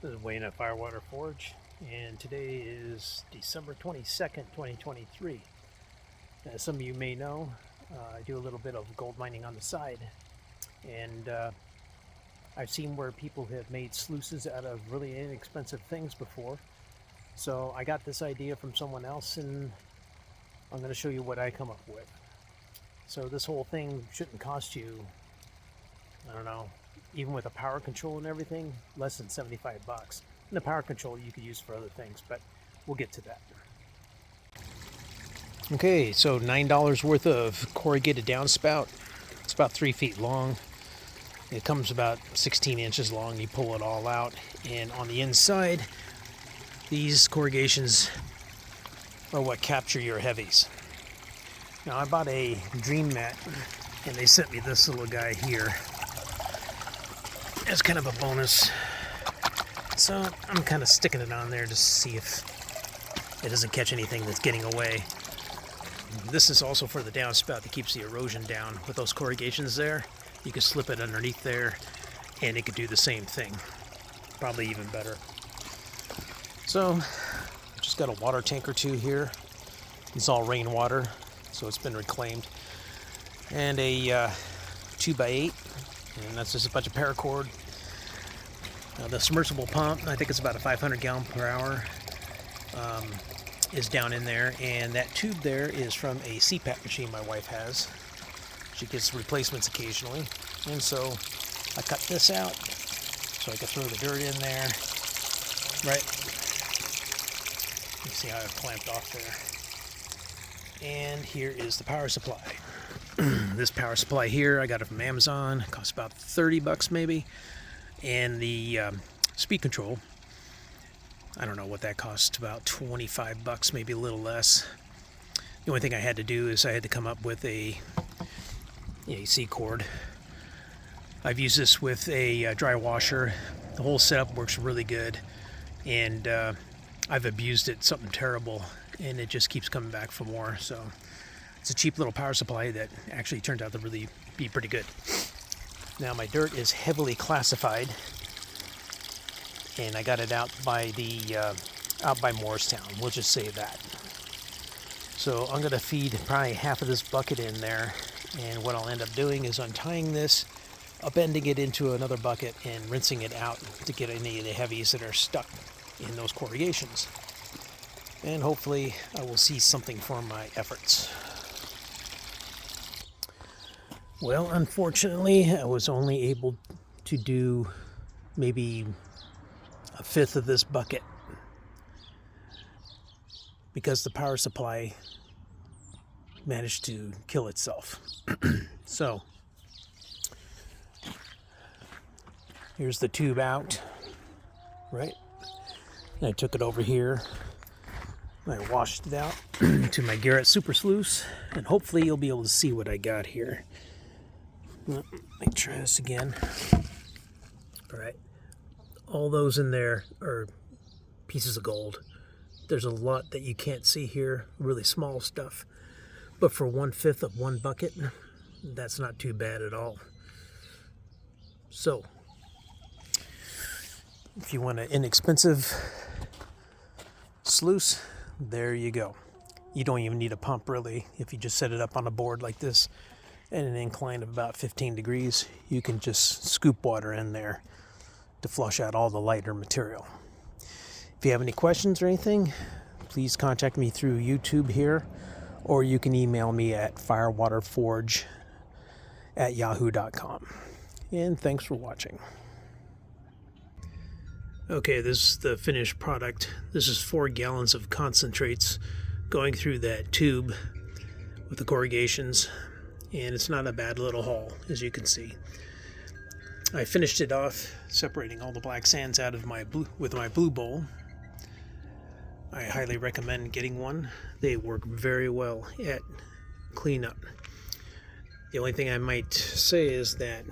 This is Wayne at Firewater Forge, and today is December 22nd, 2023. As some of you may know, I do a little bit of gold mining on the side, and I've seen where people have made sluices out of really inexpensive things before. So I got this idea from someone else, and I'm going to show you what I come up with. So this whole thing shouldn't cost you, I don't know, even with a power control and everything, less than 75 bucks. And the power control you could use for other things, but we'll get to that. Okay, so $9 worth of corrugated downspout. It's about 3 feet long. It comes about 16 inches long. You pull it all out, and on the inside, these corrugations are what capture your heavies. Now, I bought a dream mat, and they sent me this little guy here as kind of a bonus. So I'm kind of sticking it on there to see if it doesn't catch anything that's getting away. This is also for the downspout that keeps the erosion down. With those corrugations there, you can slip it underneath there and it could do the same thing. Probably even better. So just got a water tank or two here. It's all rainwater, so it's been reclaimed. And a 2x8, and that's just a bunch of paracord. The submersible pump, I think it's about a 500 gallon per hour, is down in there, and that tube there is from a CPAP machine my wife has. She gets replacements occasionally, and so I cut this out so I can throw the dirt in there. Right, you see how I've clamped off there. And here is the power supply. This power supply here I got it from Amazon. It costs about 30 bucks maybe. And the speed control, I don't know what that costs, about 25 bucks, maybe a little less. The only thing I had to do is I had to come up with a AC cord. I've used this with a dry washer. The whole setup works really good, and I've abused it something terrible, and it just keeps coming back for more. So it's a cheap little power supply that actually turned out to really be pretty good. Now my dirt is heavily classified, and I got it out by Morristown. We'll just say that. So I'm going to feed probably half of this bucket in there, and what I'll end up doing is untying this, upending it into another bucket, and rinsing it out to get any of the heavies that are stuck in those corrugations. And hopefully I will see something for my efforts. Well, unfortunately, I was only able to do maybe a fifth of this bucket because the power supply managed to kill itself. So, here's the tube out, right? And I took it over here. I washed it out to my Garrett Super Sluice, and hopefully you'll be able to see what I got here. Let me try this again. All right, all those in there are pieces of gold. There's a lot that you can't see here, really small stuff. But for 1/5 of one bucket, that's not too bad at all. So, if you want an inexpensive sluice, there you go. You don't even need a pump really. If you just set it up on a board like this at an incline of about 15 degrees, you can just scoop water in there to flush out all the lighter material. If you have any questions or anything, please contact me through YouTube here, or you can email me at firewaterforge@yahoo.com. And thanks for watching. Okay, this is the finished product. This is 4 gallons of concentrates going through that tube with the corrugations, and it's not a bad little haul, as you can see. I finished it off separating all the black sands out of my blue bowl. I highly recommend getting one. They work very well at cleanup. The only thing I might say is that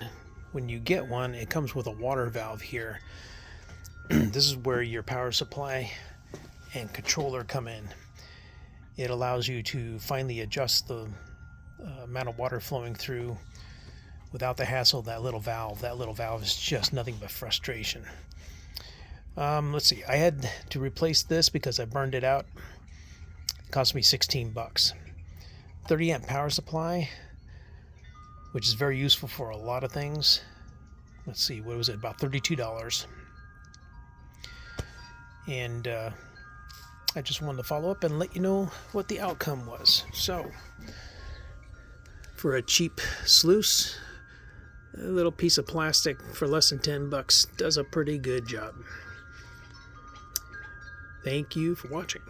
when you get one, it comes with a water valve here. This is where your power supply and controller come in. It allows you to finally adjust the amount of water flowing through without the hassle of that little valve. That little valve is just nothing but frustration. Let's see. I had to replace this because I burned it out. It cost me 16 bucks. 30 amp power supply, which is very useful for a lot of things. Let's see, what was it? About $32. And I just wanted to follow up and let you know what the outcome was. So, for a cheap sluice, a little piece of plastic for less than 10 bucks does a pretty good job. Thank you for watching.